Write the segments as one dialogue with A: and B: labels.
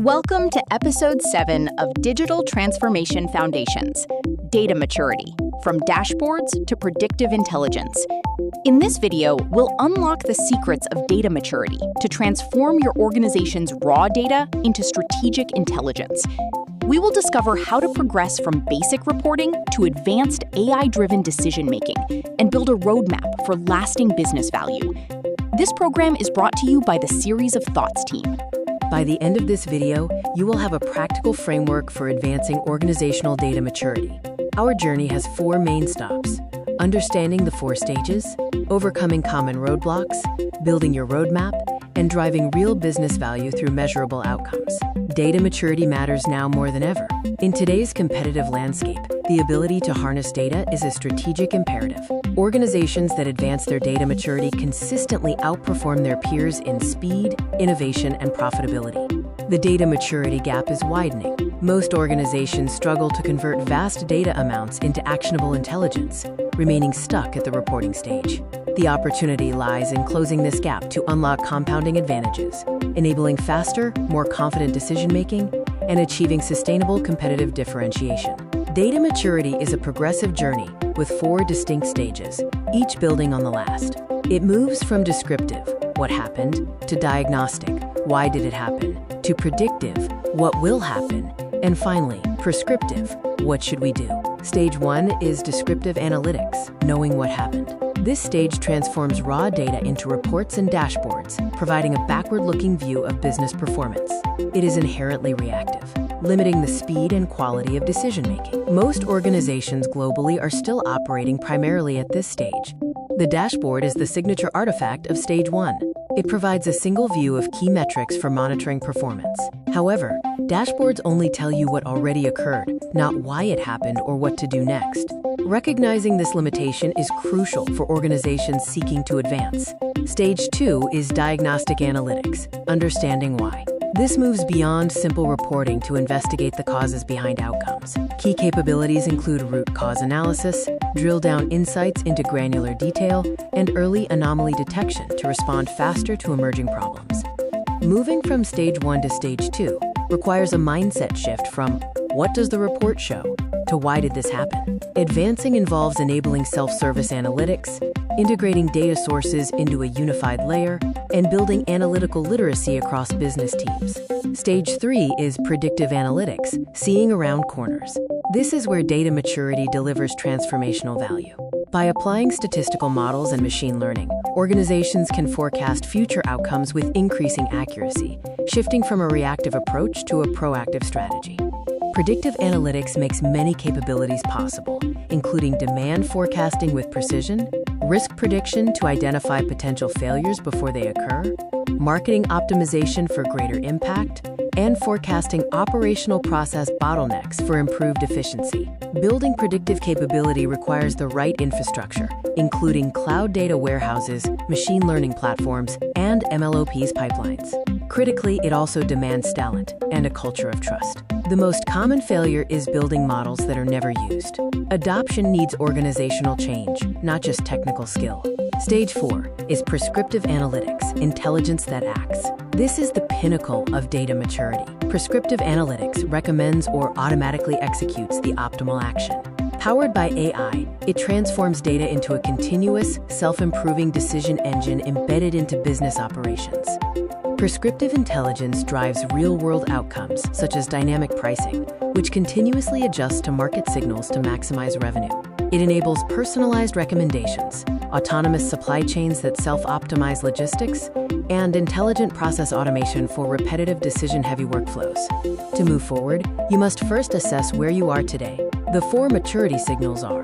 A: Welcome to Episode 7 of Digital Transformation Foundations, Data Maturity, from Dashboards to Predictive Intelligence. In this video, we'll unlock the secrets of data maturity to transform your organization's raw data into strategic intelligence. We will discover how to progress from basic reporting to advanced AI-driven decision-making and build a roadmap for lasting business value. This program is brought to you by the Series of Thoughts team.
B: By the end of this video, you will have a practical framework for advancing organizational data maturity. Our journey has 4 main stops: understanding the 4 stages, overcoming common roadblocks, building your roadmap, and driving real business value through measurable outcomes. Data maturity matters now more than ever. In today's competitive landscape, the ability to harness data is a strategic imperative. Organizations that advance their data maturity consistently outperform their peers in speed, innovation, and profitability. The data maturity gap is widening. Most organizations struggle to convert vast data amounts into actionable intelligence, remaining stuck at the reporting stage. The opportunity lies in closing this gap to unlock compounding advantages, enabling faster, more confident decision-making, and achieving sustainable competitive differentiation. Data maturity is a progressive journey with 4 distinct stages, each building on the last. It moves from descriptive, what happened, to diagnostic, why did it happen, to predictive, what will happen, and finally, prescriptive, what should we do? Stage 1 is descriptive analytics, knowing what happened. This stage transforms raw data into reports and dashboards, providing a backward-looking view of business performance. It is inherently reactive, limiting the speed and quality of decision-making. Most organizations globally are still operating primarily at this stage. The dashboard is the signature artifact of Stage 1. It provides a single view of key metrics for monitoring performance. However, dashboards only tell you what already occurred, not why it happened or what to do next. Recognizing this limitation is crucial for organizations seeking to advance. Stage 2 is diagnostic analytics, understanding why. This moves beyond simple reporting to investigate the causes behind outcomes. Key capabilities include root cause analysis, drill-down insights into granular detail, and early anomaly detection to respond faster to emerging problems. Moving from Stage 1 to Stage 2 requires a mindset shift from "what does the report show?" to "why did this happen?" Advancing involves enabling self-service analytics, integrating data sources into a unified layer, and building analytical literacy across business teams. Stage 3 is predictive analytics, seeing around corners. This is where data maturity delivers transformational value. By applying statistical models and machine learning, organizations can forecast future outcomes with increasing accuracy, shifting from a reactive approach to a proactive strategy. Predictive analytics makes many capabilities possible, including demand forecasting with precision, risk prediction to identify potential failures before they occur, marketing optimization for greater impact, and forecasting operational process bottlenecks for improved efficiency. Building predictive capability requires the right infrastructure, including cloud data warehouses, machine learning platforms, and MLOps pipelines. Critically, it also demands talent and a culture of trust. The most common failure is building models that are never used. Adoption needs organizational change, not just technical skill. Stage 4 is prescriptive analytics, intelligence that acts. This is the pinnacle of data maturity. Prescriptive analytics recommends or automatically executes the optimal action. Powered by AI, it transforms data into a continuous, self-improving decision engine embedded into business operations. Prescriptive intelligence drives real-world outcomes, such as dynamic pricing, which continuously adjusts to market signals to maximize revenue. It enables personalized recommendations, autonomous supply chains that self-optimize logistics, and intelligent process automation for repetitive decision-heavy workflows. To move forward, you must first assess where you are today. The 4 maturity signals are: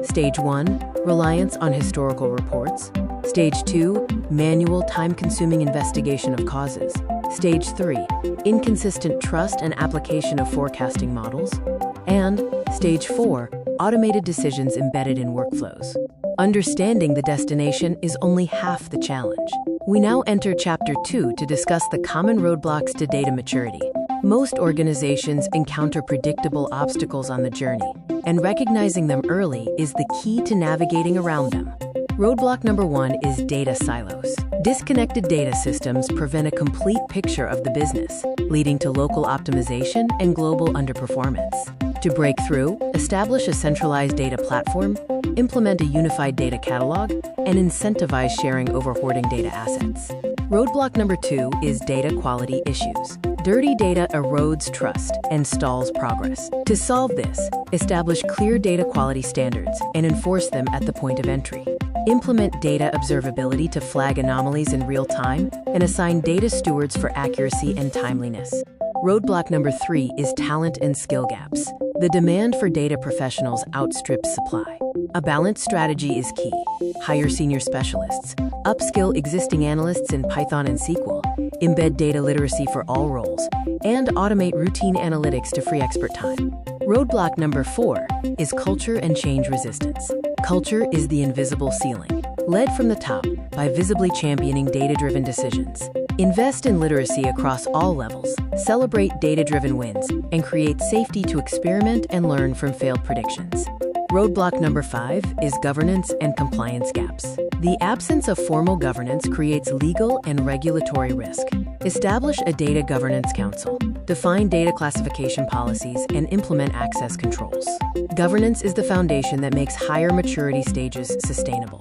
B: Stage 1, reliance on historical reports; Stage 2, manual, time-consuming investigation of causes; Stage 3, inconsistent trust and application of forecasting models; and Stage 4, automated decisions embedded in workflows. Understanding the destination is only half the challenge. We now enter Chapter 2 to discuss the common roadblocks to data maturity. Most organizations encounter predictable obstacles on the journey, and recognizing them early is the key to navigating around them. Roadblock number 1 is data silos. Disconnected data systems prevent a complete picture of the business, leading to local optimization and global underperformance. To break through, establish a centralized data platform, implement a unified data catalog, and incentivize sharing over hoarding data assets. Roadblock number 2 is data quality issues. Dirty data erodes trust and stalls progress. To solve this, establish clear data quality standards and enforce them at the point of entry. Implement data observability to flag anomalies in real time and assign data stewards for accuracy and timeliness. Roadblock number 3 is talent and skill gaps. The demand for data professionals outstrips supply. A balanced strategy is key. Hire senior specialists, upskill existing analysts in Python and SQL, embed data literacy for all roles, and automate routine analytics to free expert time. Roadblock number 4 is culture and change resistance. Culture is the invisible ceiling, led from the top by visibly championing data-driven decisions. Invest in literacy across all levels, celebrate data-driven wins, and create safety to experiment and learn from failed predictions. Roadblock number 5 is governance and compliance gaps. The absence of formal governance creates legal and regulatory risk. Establish a data governance council, define data classification policies, and implement access controls. Governance is the foundation that makes higher maturity stages sustainable.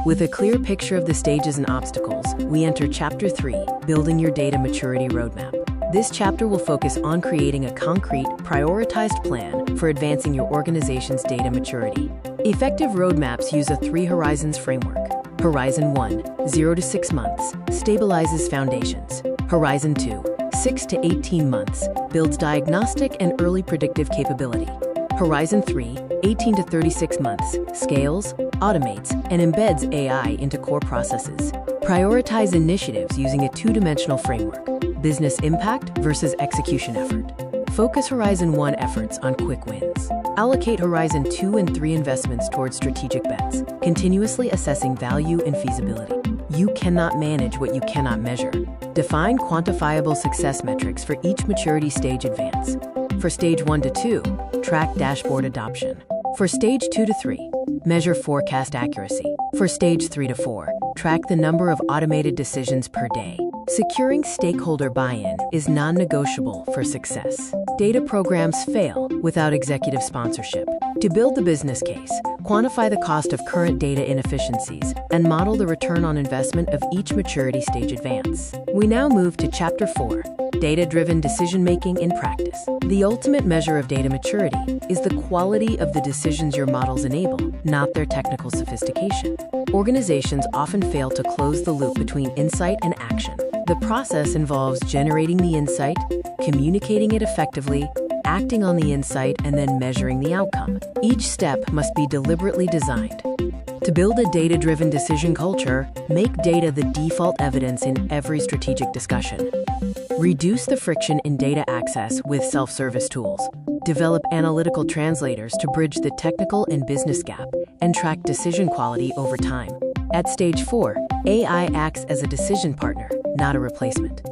B: With a clear picture of the stages and obstacles, we enter Chapter 3, Building Your Data Maturity Roadmap. This chapter will focus on creating a concrete, prioritized plan for advancing your organization's data maturity. Effective roadmaps use a 3 horizons framework. Horizon 1, 0 to 6 months, stabilizes foundations. Horizon 2, 6 to 18 months, builds diagnostic and early predictive capability. Horizon 3, 18 to 36 months, scales, automates, and embeds AI into core processes. Prioritize initiatives using a 2-dimensional framework. Business impact versus execution effort. Focus Horizon 1 efforts on quick wins. Allocate Horizon 2 and 3 investments towards strategic bets, continuously assessing value and feasibility. You cannot manage what you cannot measure. Define quantifiable success metrics for each maturity stage advance. For stage 1 to 2, track dashboard adoption. For stage 2 to 3, measure forecast accuracy. For stage 3 to 4, track the number of automated decisions per day. Securing stakeholder buy-in is non-negotiable for success. Data programs fail without executive sponsorship. To build the business case, quantify the cost of current data inefficiencies and model the return on investment of each maturity stage advance. We now move to Chapter 4, Data-driven decision-making in practice. The ultimate measure of data maturity is the quality of the decisions your models enable, not their technical sophistication. Organizations often fail to close the loop between insight and action. The process involves generating the insight, communicating it effectively, acting on the insight, and then measuring the outcome. Each step must be deliberately designed. To build a data-driven decision culture, make data the default evidence in every strategic discussion. Reduce the friction in data access with self-service tools. Develop analytical translators to bridge the technical and business gap and track decision quality over time. At stage 4, AI acts as a decision partner, not a replacement.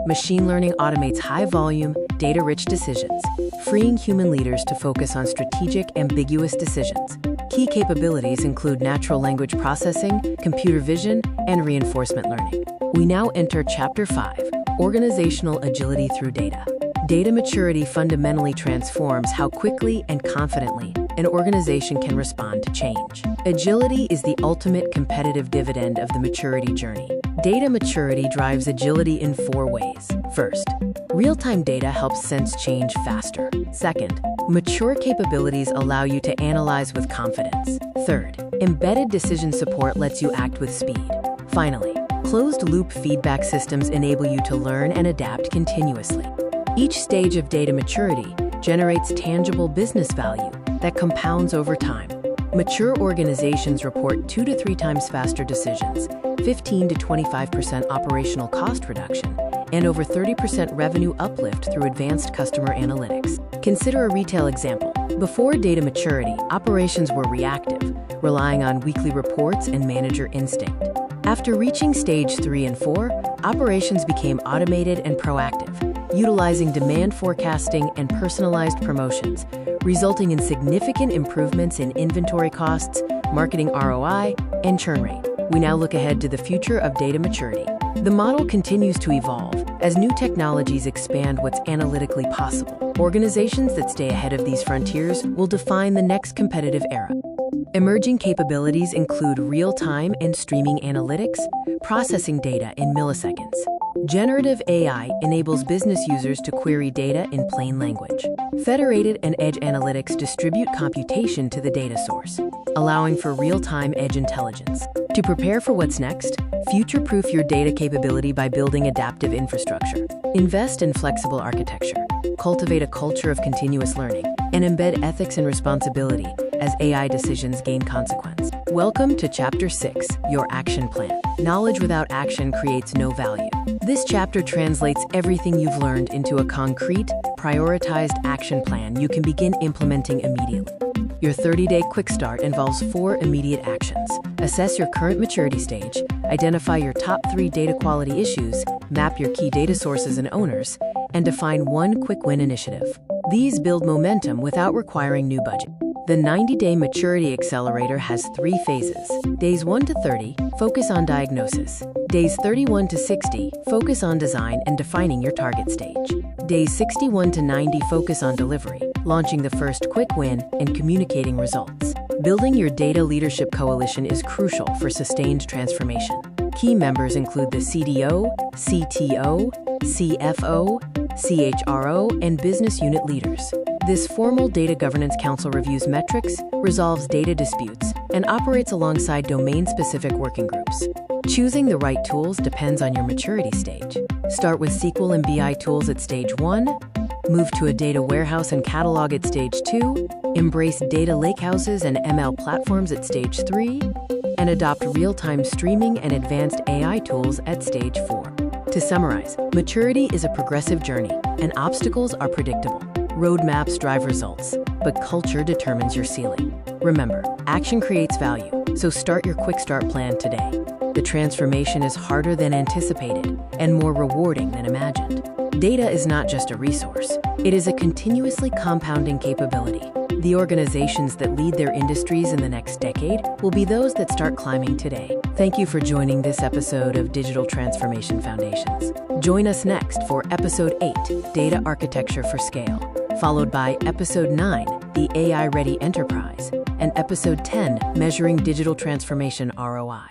B: Machine learning automates high-volume, data-rich decisions, freeing human leaders to focus on strategic, ambiguous decisions. Key capabilities include natural language processing, computer vision, and reinforcement learning. We now enter Chapter 5, Organizational Agility Through Data. Data maturity fundamentally transforms how quickly and confidently an organization can respond to change. Agility is the ultimate competitive dividend of the maturity journey. Data maturity drives agility in 4 ways. First, real-time data helps sense change faster. Second, mature capabilities allow you to analyze with confidence. Third, embedded decision support lets you act with speed. Finally, closed-loop feedback systems enable you to learn and adapt continuously. Each stage of data maturity generates tangible business value that compounds over time. Mature organizations report 2 to 3 times faster decisions, 15 to 25% operational cost reduction, and over 30% revenue uplift through advanced customer analytics. Consider a retail example. Before data maturity, operations were reactive, relying on weekly reports and manager instinct. After reaching stage 3 and 4, operations became automated and proactive, utilizing demand forecasting and personalized promotions, resulting in significant improvements in inventory costs, marketing ROI, and churn rate. We now look ahead to the future of data maturity. The model continues to evolve as new technologies expand what's analytically possible. Organizations that stay ahead of these frontiers will define the next competitive era. Emerging capabilities include real-time and streaming analytics, processing data in milliseconds. Generative AI enables business users to query data in plain language. Federated and edge analytics distribute computation to the data source, allowing for real-time edge intelligence. To prepare for what's next, future-proof your data capability by building adaptive infrastructure. Invest in flexible architecture, cultivate a culture of continuous learning, and embed ethics and responsibility as AI decisions gain consequence. Welcome to Chapter 6, Your Action Plan. Knowledge without action creates no value. This chapter translates everything you've learned into a concrete, prioritized action plan you can begin implementing immediately. Your 30-day quick start involves 4 immediate actions. Assess your current maturity stage, identify your top 3 data quality issues, map your key data sources and owners, and define 1 quick win initiative. These build momentum without requiring new budget. The 90-day Maturity Accelerator has 3 phases. Days 1 to 30, focus on diagnosis. Days 31 to 60, focus on design and defining your target stage. Days 61 to 90, focus on delivery, launching the first quick win and communicating results. Building your data leadership coalition is crucial for sustained transformation. Key members include the CDO, CTO, CFO, CHRO, and business unit leaders. This formal Data Governance Council reviews metrics, resolves data disputes, and operates alongside domain-specific working groups. Choosing the right tools depends on your maturity stage. Start with SQL and BI tools at stage 1, move to a data warehouse and catalog at stage 2, embrace data lakehouses and ML platforms at stage 3, and adopt real-time streaming and advanced AI tools at stage 4. To summarize, maturity is a progressive journey, and obstacles are predictable. Roadmaps drive results, but culture determines your ceiling. Remember, action creates value, so start your quick start plan today. The transformation is harder than anticipated and more rewarding than imagined. Data is not just a resource, it is a continuously compounding capability. The organizations that lead their industries in the next decade will be those that start climbing today. Thank you for joining this episode of Digital Transformation Foundations. Join us next for Episode 8, Data Architecture for Scale, followed by Episode 9, The AI-Ready Enterprise, and Episode 10, Measuring Digital Transformation ROI.